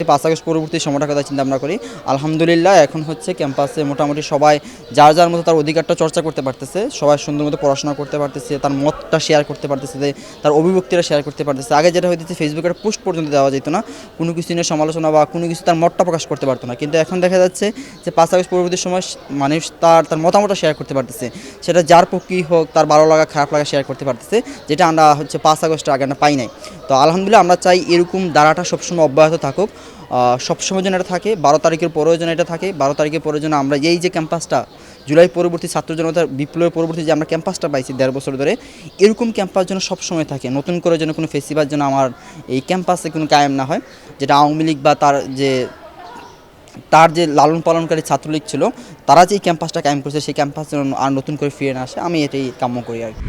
5 August পরবর্তী সময়টার কথা চিন্তা ভাবনা করি, আলহামদুলিল্লাহ এখন হচ্ছে ক্যাম্পাসে মোটামুটি সবাই যার যার মতো তার অধিকারটা চর্চা করতে পারতেছে, সবাই সুন্দর মতো পড়াশোনা করতে পারতেছে, তার মতটা শেয়ার করতে পারতেছে, তার অভিব্যক্তিটা শেয়ার করতে পারতেছে। আগে যেটা হইতেছে ফেসবুকের পোস্ট পর্যন্ত দেওয়া যেত না, কোনো কিছু নিয়ে সমালোচনা বা কোনো কিছু তার মতটা প্রকাশ করতে পারতো না, কিন্তু এখন দেখা যাচ্ছে যে 5 আগস্ট পরবর্তী সময় মানুষ তার মতামতটা শেয়ার করতে পারতেছে, সেটা যার পক্ষেই হোক, তার ভালো লাগা খারাপ লাগা শেয়ার করতে পারতেছে, যেটা আমরা হচ্ছে 5 আগস্টের আগে আমরা পাই নাই। তো আলহামদুলিল্লাহ আমরা চাই এরকম ধারাটা সবসময় অব্যাহত থাকুক, সবসময় যেন এটা থাকে, 12 তারিখের পরেও যেন এটা থাকে। 12 তারিখের পরে যেন আমরা এই যে ক্যাম্পাসটা জুলাই পরবর্তী ছাত্র জনতার বিপ্লবের পরবর্তী যে আমরা ক্যাম্পাসটা পাইছি 1.5 বছর ধরে, এরকম ক্যাম্পাস যেন সবসময় থাকে, নতুন করে যেন কোনো ফেস্টিভ্যাল যেন আমার এই ক্যাম্পাসে কোনো কায়েম না হয়, যেটা আওয়ামী লীগ বা তার যে লালন পালনকারী ছাত্রলীগ ছিল, তারা যে ক্যাম্পাসটা কায়েম করছে সেই ক্যাম্পাস যেন আর নতুন করে ফিরে না আসে, আমি এটাই কাম্য করি আর কি।